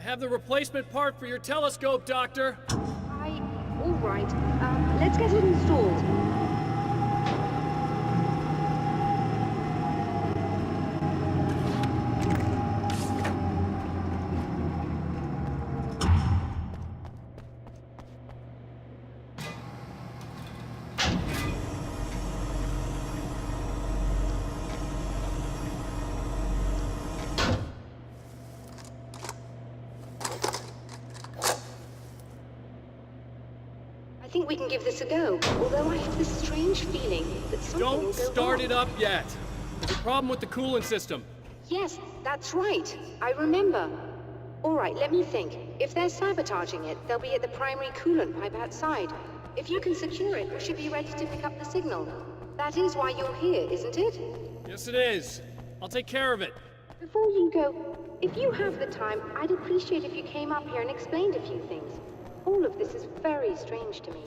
have the replacement part for your telescope, Doctor. All right. Let's get it installed. I think we can give this a go, although I have this strange feeling that something will Don't go start wrong. it up yet. There's a problem with the coolant system. Yes, that's right. I remember. All right, let me think. If they're sabotaging it, they'll be at the primary coolant pipe outside. If you can secure it, we should be ready to pick up the signal. That is why you're here, isn't it? Yes, it is. I'll take care of it. Before you go, if you have the time, I'd appreciate if you came up here and explained a few things. All of this is very strange to me.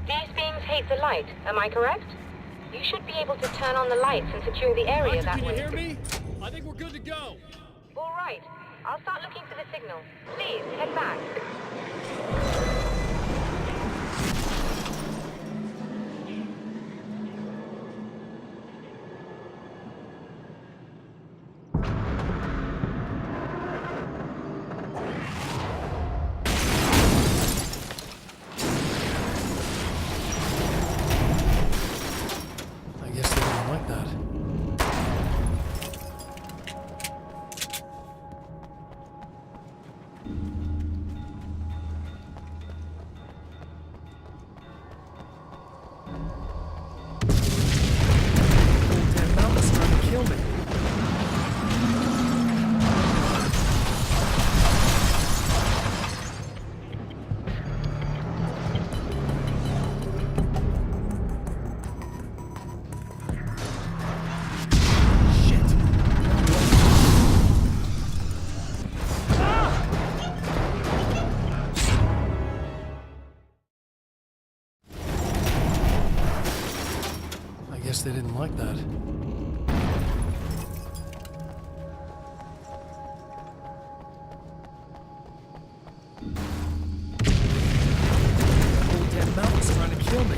These beings hate the light, am I correct? You should be able to turn on the lights and secure the area Doctor, that can you way. hear me? I think we're good to go. All right. I'll start looking for the signal. Please, head back. I guess they didn't like that. Damn mountain's trying to kill me. I guess they didn't like that. Whole damn mountain's trying to kill me.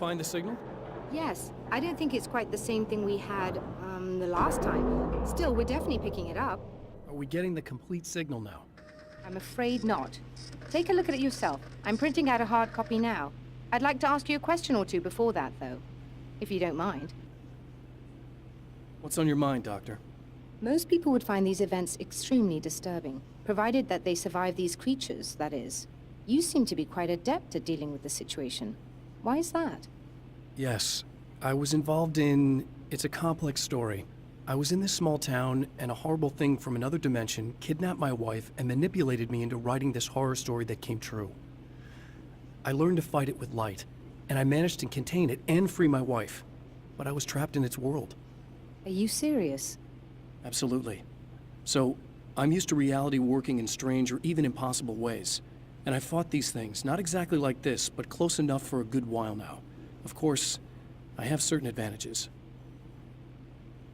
find the signal? Yes, I don't think it's quite the same thing we had, the last time. Still, we're definitely picking it up. Are we getting the complete signal now? I'm afraid not. Take a look at it yourself. I'm printing out a hard copy now. I'd like to ask you a question or two before that, though. If you don't mind. What's on your mind, Doctor? Most people would find these events extremely disturbing, provided that they survive these creatures, that is. You seem to be quite adept at dealing with the situation. Why is that? Yes. I was involved in... It's a complex story. I was in this small town, and a horrible thing from another dimension kidnapped my wife and manipulated me into writing this horror story that came true. I learned to fight it with light, and I managed to contain it and free my wife. But I was trapped in its world. Are you serious? Absolutely. So, I'm used to reality working in strange or even impossible ways. And I fought these things, not exactly like this, but close enough for a good while now. Of course, I have certain advantages.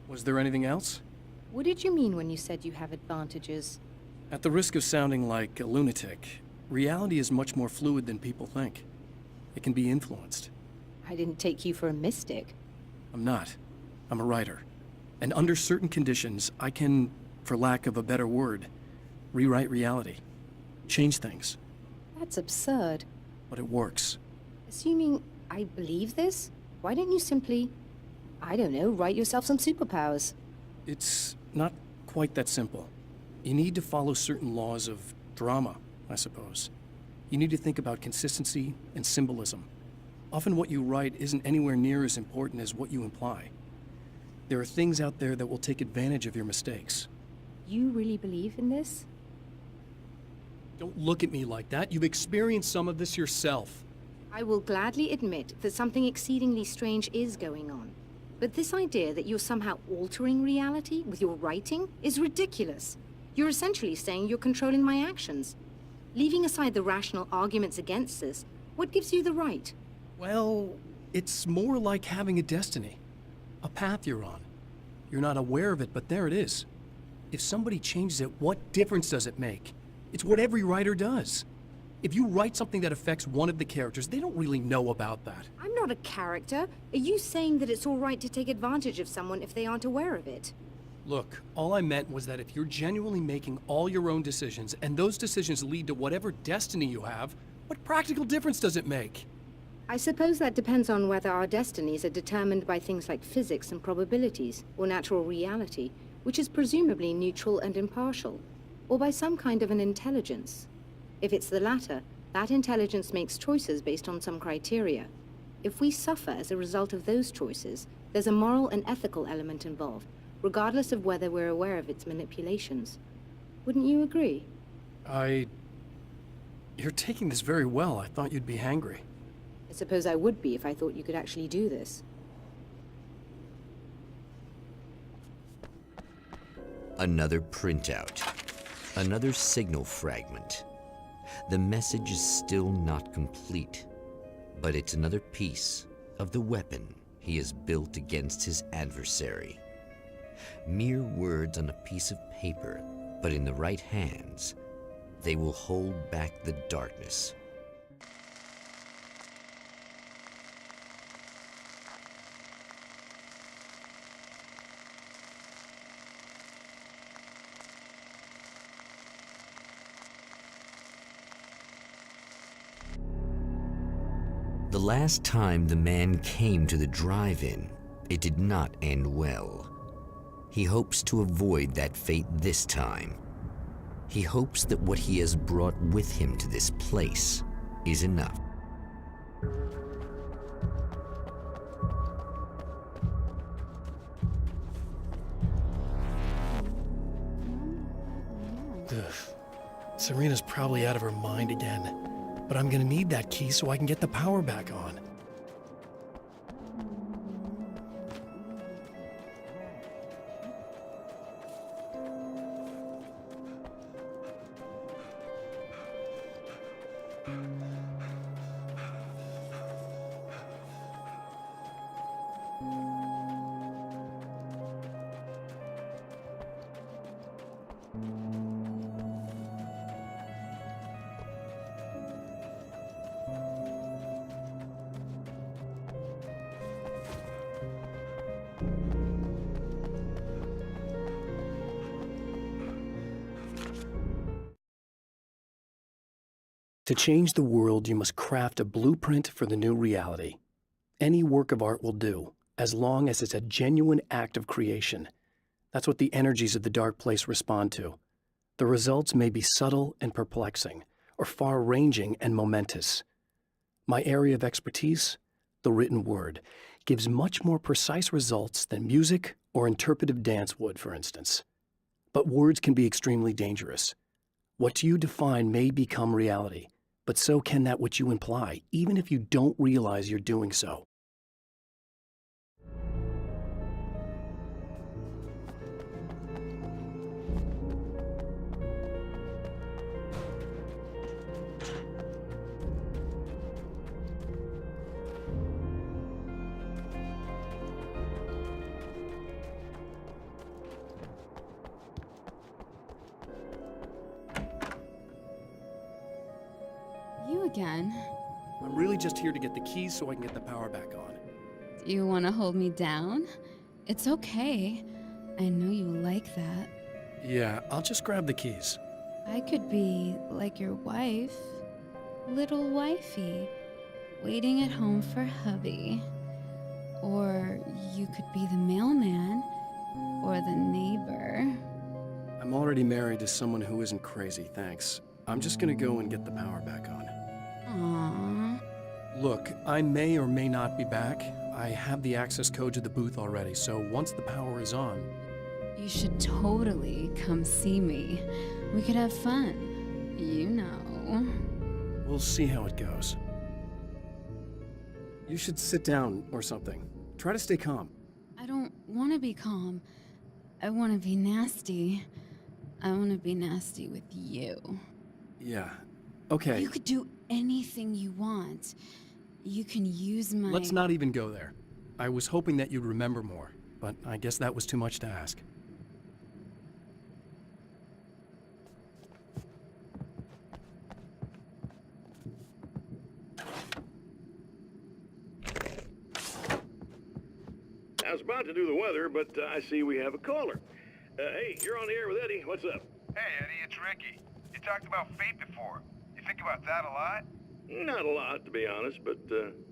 Was there anything else? What did you mean when you said you have advantages? At the risk of sounding like a lunatic, reality is much more fluid than people think. It can be influenced. I didn't take you for a mystic. I'm not. I'm a writer. And under certain conditions, I can, for lack of a better word, rewrite reality. Change things. That's absurd. But it works. Assuming I believe this, why don't you simply, I don't know, write yourself some superpowers? It's not quite that simple. You need to follow certain laws of drama, I suppose. You need to think about consistency and symbolism. Often what you write isn't anywhere near as important as what you imply. There are things out there that will take advantage of your mistakes. You really believe in this? Don't look at me like that. You've experienced some of this yourself. I will gladly admit that something exceedingly strange is going on. But this idea that you're somehow altering reality with your writing is ridiculous. You're essentially saying you're controlling my actions. Leaving aside the rational arguments against this, what gives you the right? Well, it's more like having a destiny. A path you're on. You're not aware of it, but there it is. If somebody changes it, what difference does it make? It's what every writer does. If you write something that affects one of the characters, they don't really know about that. I'm not a character. Are you saying that it's all right to take advantage of someone if they aren't aware of it? Look, all I meant was that if you're genuinely making all your own decisions, and those decisions lead to whatever destiny you have, what practical difference does it make? I suppose that depends on whether our destinies are determined by things like physics and probabilities, or natural reality, which is presumably neutral and impartial, or by some kind of an intelligence. If it's the latter, that intelligence makes choices based on some criteria. If we suffer as a result of those choices, there's a moral and ethical element involved, regardless of whether we're aware of its manipulations. Wouldn't you agree? You're taking this very well. I thought you'd be hangry. I suppose I would be if I thought you could actually do this. Another printout. Another signal fragment. The message is still not complete, but it's another piece of the weapon he has built against his adversary. Mere words on a piece of paper, but in the right hands, they will hold back the darkness. The last time the man came to the drive-in, it did not end well. He hopes to avoid that fate this time. He hopes that what he has brought with him to this place is enough. Ugh. Serena's probably out of her mind again. But I'm gonna need that key so I can get the power back on. To change the world, you must craft a blueprint for the new reality. Any work of art will do, as long as it's a genuine act of creation. That's what the energies of the dark place respond to. The results may be subtle and perplexing, or far-ranging and momentous. My area of expertise, the written word, gives much more precise results than music or interpretive dance would, for instance. But words can be extremely dangerous. What you define may become reality, but so can that which you imply, even if you don't realize you're doing so. You again? I'm really just here to get the keys so I can get the power back on. Do you want to hold me down? It's okay. I know you like that. Yeah, I'll just grab the keys. I could be like your wife, little wifey, waiting at home for hubby. Or you could be the mailman, or the neighbor. I'm already married to someone who isn't crazy, thanks. I'm just gonna go and get the power back on. Aww. Look, I may or may not be back. I have the access code to the booth already, so once the power is on... You should totally come see me. We could have fun. You know. We'll see how it goes. You should sit down or something. Try to stay calm. I don't want to be calm. I want to be nasty. I want to be nasty with you. Yeah. Okay. You could do anything you want. You can use my... Let's not even go there. I was hoping that you'd remember more, but I guess that was too much to ask. I was about to do the weather, but I see we have a caller. Hey, you're on the air with Eddie. What's up? Hey, Eddie, it's Ricky. You talked about fate before. You think about that a lot? Not a lot, to be honest, but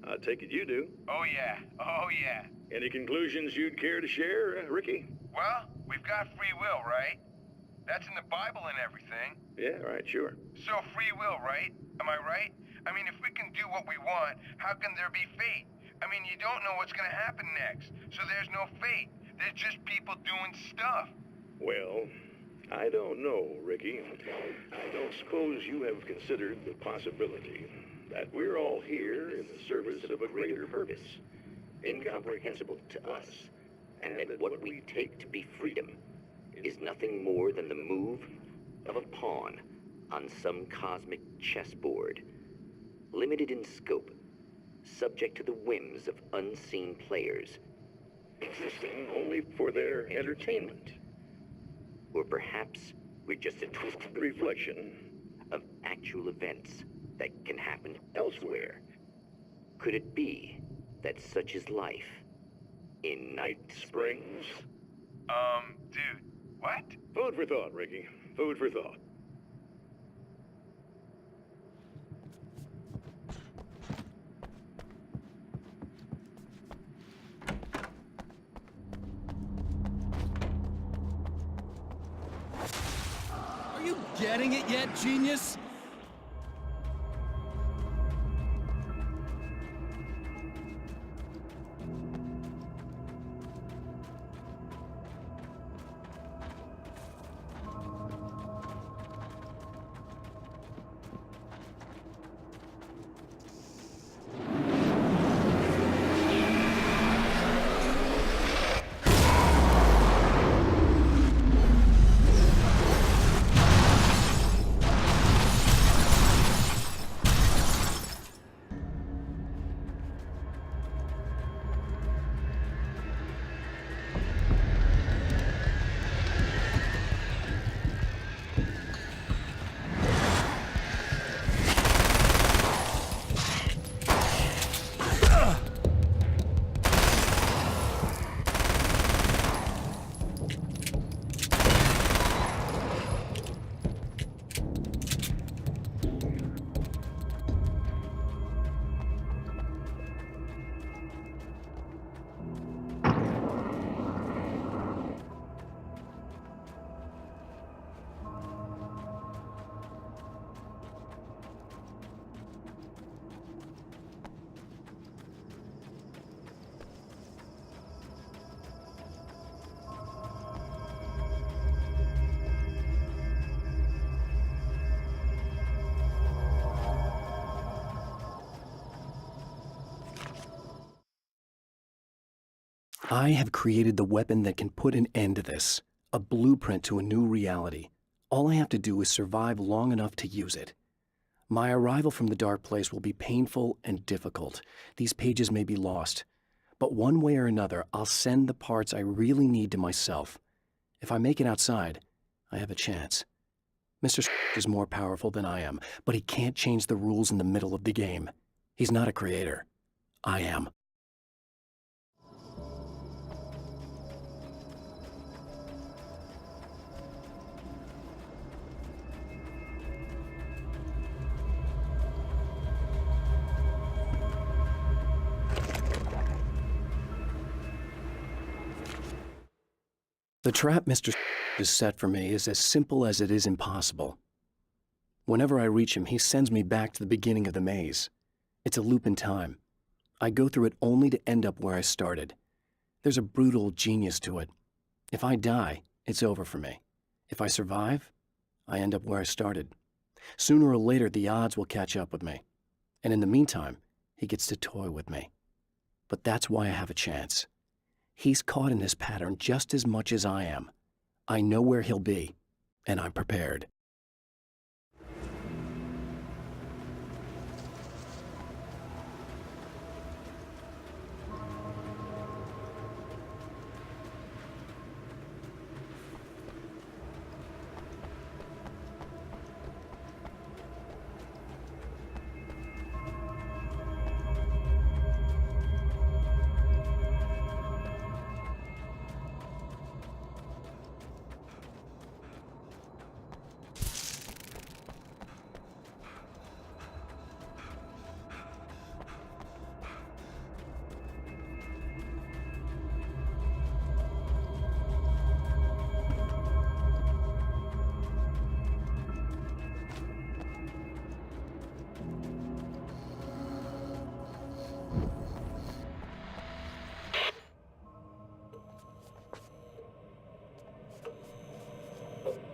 I take it you do. Oh, yeah. Oh, yeah. Any conclusions you'd care to share, Ricky? Well, we've got free will, right? That's in the Bible and everything. Yeah, right, sure. So free will, right? Am I right? I mean, if we can do what we want, how can there be fate? I mean, you don't know what's gonna happen next, so there's no fate. There's just people doing stuff. Well, I don't know, Ricky. I don't suppose you have considered the possibility that we're all here in the service of a greater purpose, incomprehensible to us, And that what we take to be freedom is nothing more than the move of a pawn on some cosmic chessboard, limited in scope, subject to the whims of unseen players, existing only for their entertainment. or perhaps we're just a twisted Reflection of actual events that can happen elsewhere. Could it be that such is life in Night Springs? Dude, what? Food for thought, Ricky. Food for thought. Are you getting it yet, genius? I have created the weapon that can put an end to this. A blueprint to a new reality. All I have to do is survive long enough to use it. My arrival from the dark place will be painful and difficult. These pages may be lost. But one way or another, I'll send the parts I really need to myself. If I make it outside, I have a chance. Mr. is more powerful than I am, but he can't change the rules in the middle of the game. He's not a creator. I am. The trap Mr. has set for me is as simple as it is impossible. Whenever I reach him, he sends me back to the beginning of the maze. It's a loop in time. I go through it only to end up where I started. There's a brutal genius to it. If I die, it's over for me. If I survive, I end up where I started. Sooner or later, the odds will catch up with me. And in the meantime, he gets to toy with me. But that's why I have a chance. He's caught in this pattern just as much as I am. I know where he'll be, and I'm prepared.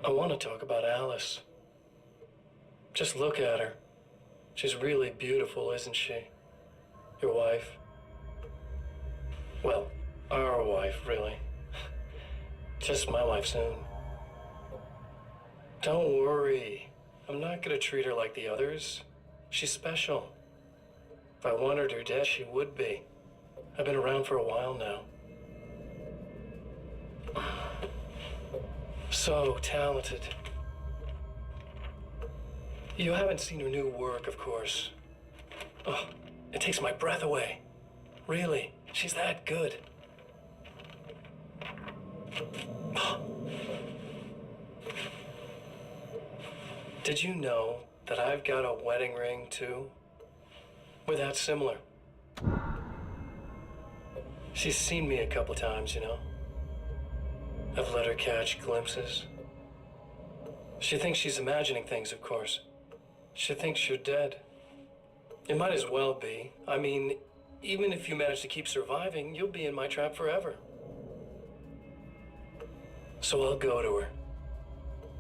I want to talk about Alice. Just look at her. She's really beautiful, isn't she? Your wife. Well, our wife, really. Just my wife soon. Don't worry. I'm not gonna treat her like the others. She's special. If I wanted her dead, she would be. I've been around for a while now. So talented. You haven't seen her new work, of course. Oh, it takes my breath away. Really, she's that good. Did you know that I've got a wedding ring, too? We're that similar. She's seen me a couple times, you know. I've let her catch glimpses. She thinks she's imagining things, of course. She thinks you're dead. It might as well be. I mean, even if you manage to keep surviving, you'll be in my trap forever. So I'll go to her.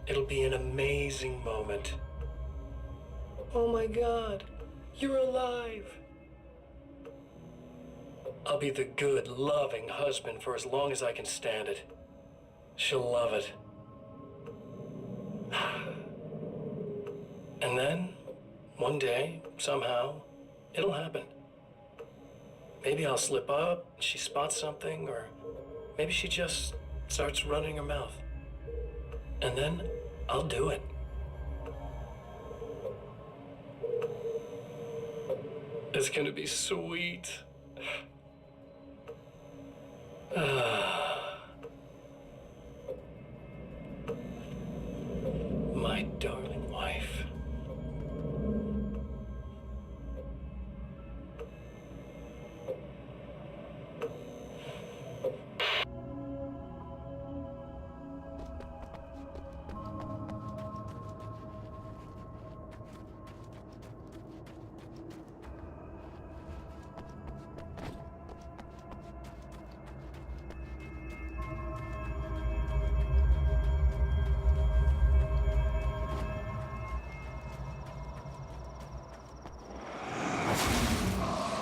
It'll be an amazing moment. Oh my God, you're alive. I'll be the good, loving husband for as long as I can stand it. She'll love it. And then, one day, somehow, it'll happen. Maybe I'll slip up, she spots something, or maybe she just starts running her mouth. And then, I'll do it. It's gonna be sweet. My darling wife.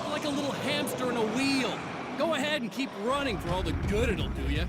Like a little hamster in a wheel. Go ahead and keep running for all the good it'll do you.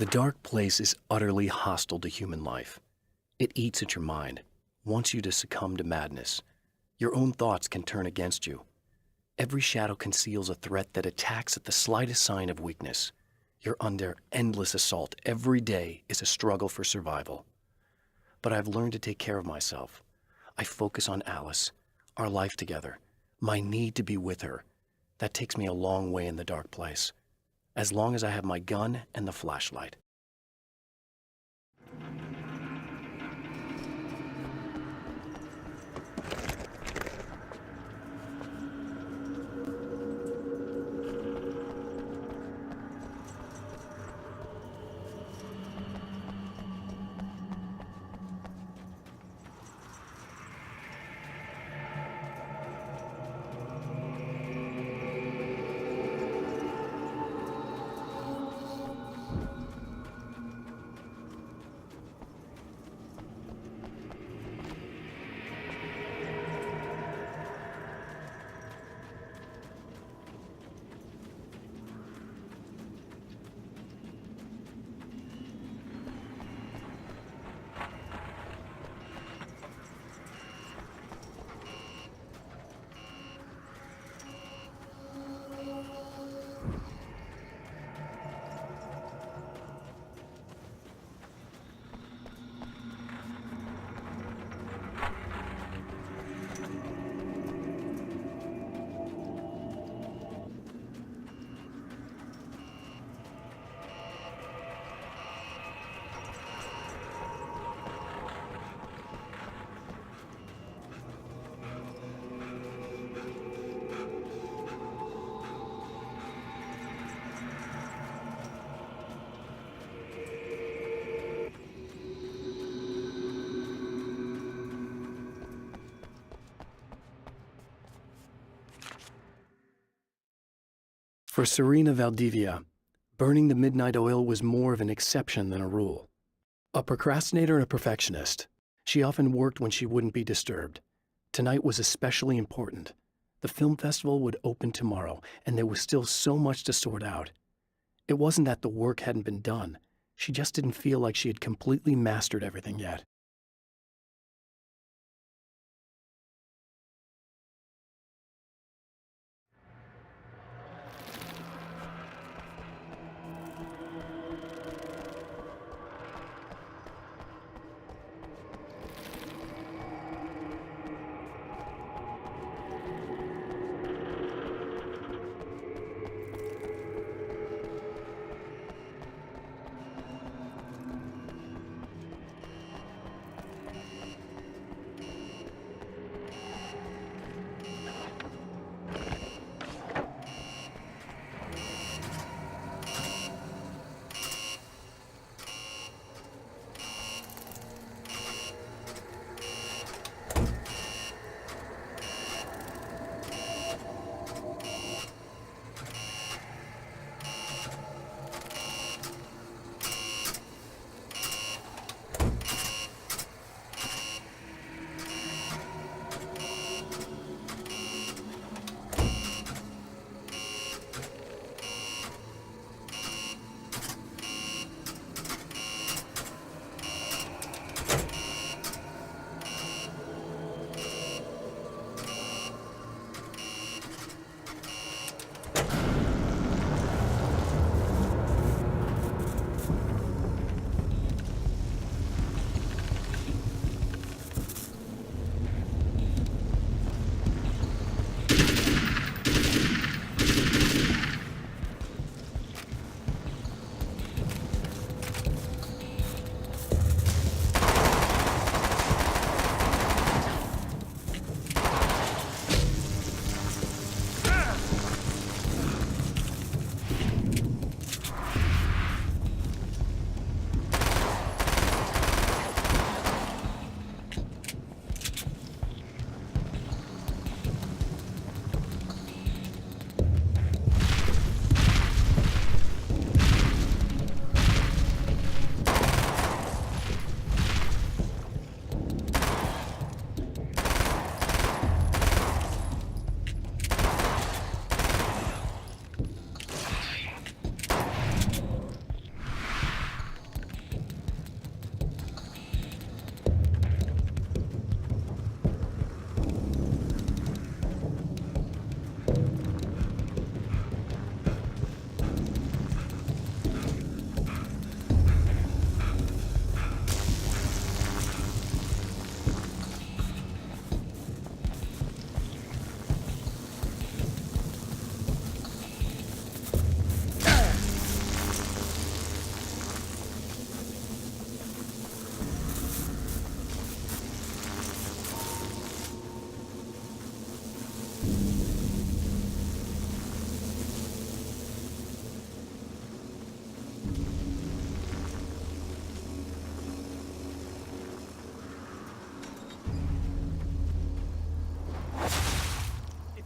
The dark place is utterly hostile to human life. It eats at your mind, wants you to succumb to madness. Your own thoughts can turn against you. Every shadow conceals a threat that attacks at the slightest sign of weakness. You're under endless assault. Every day is a struggle for survival. But I've learned to take care of myself. I focus on Alice, our life together, my need to be with her. That takes me a long way in the dark place. As long as I have my gun and the flashlight. For Serena Valdivia, burning the midnight oil was more of an exception than a rule. A procrastinator and a perfectionist, she often worked when she wouldn't be disturbed. Tonight was especially important. The film festival would open tomorrow, and there was still so much to sort out. It wasn't that the work hadn't been done. She just didn't feel like she had completely mastered everything yet.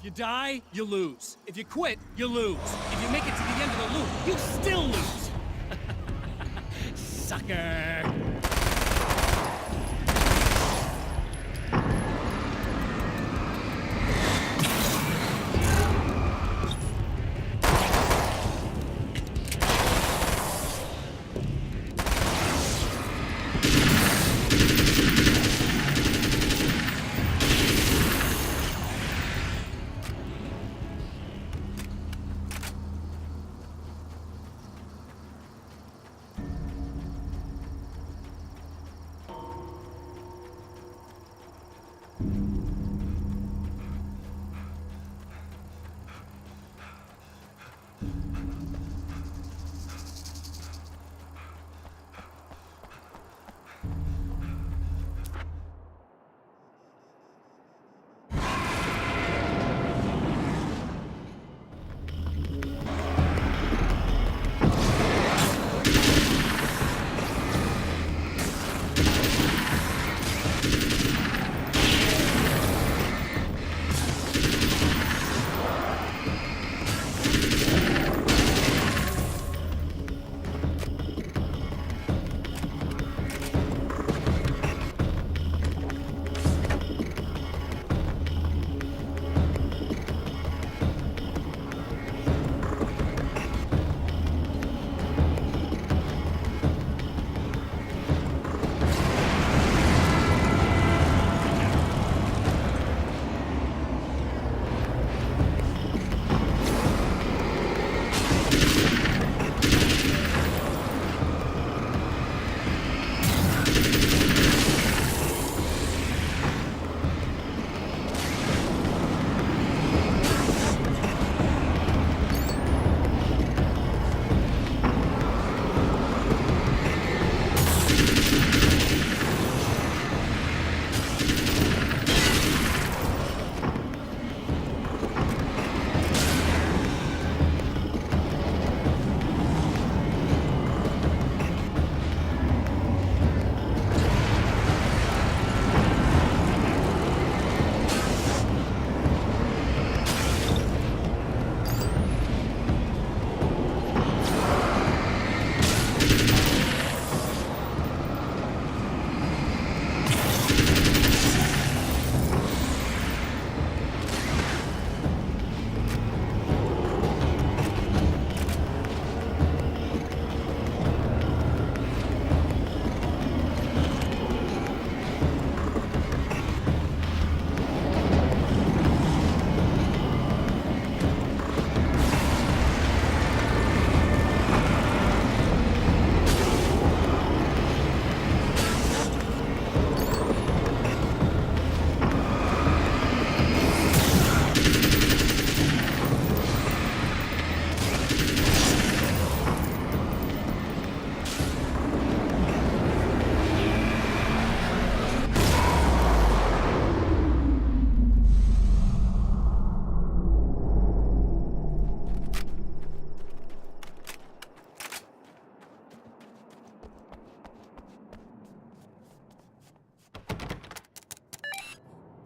If you die, you lose. If you quit, you lose. If you make it to the end of the loop, you still lose. Sucker.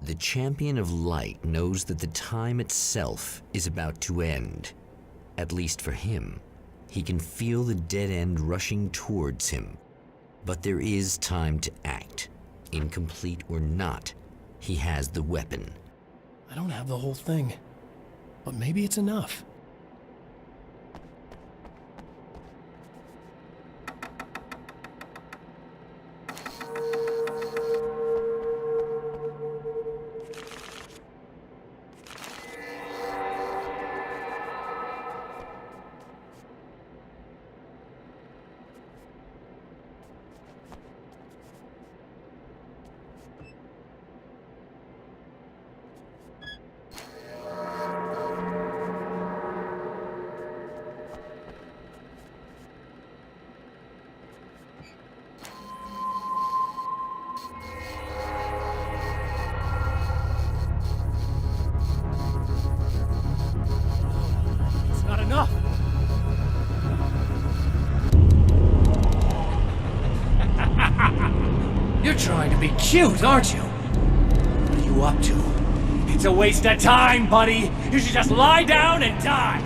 The Champion of Light knows that the time itself is about to end. At least for him. He can feel the dead end rushing towards him. But there is time to act. Incomplete or not, he has the weapon. I don't have the whole thing, but maybe it's enough. Not enough! You're trying to be cute, aren't you? What are you up to? It's a waste of time, buddy. You should just lie down and die.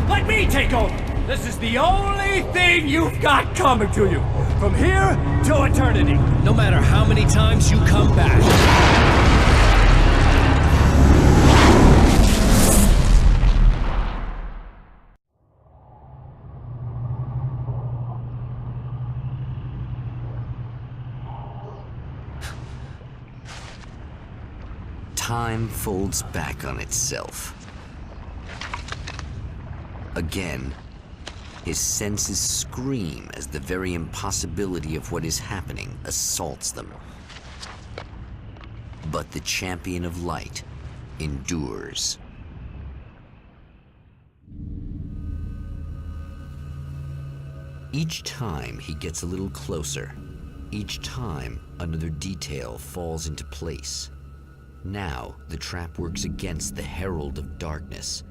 Let me take over. This is the only thing you've got coming to you. From here to eternity. No matter how many times you come back. Time folds back on itself. Again, his senses scream as the very impossibility of what is happening assaults them. But the champion of light endures. Each time he gets a little closer, each time another detail falls into place. Now the trap works against the Herald of Darkness,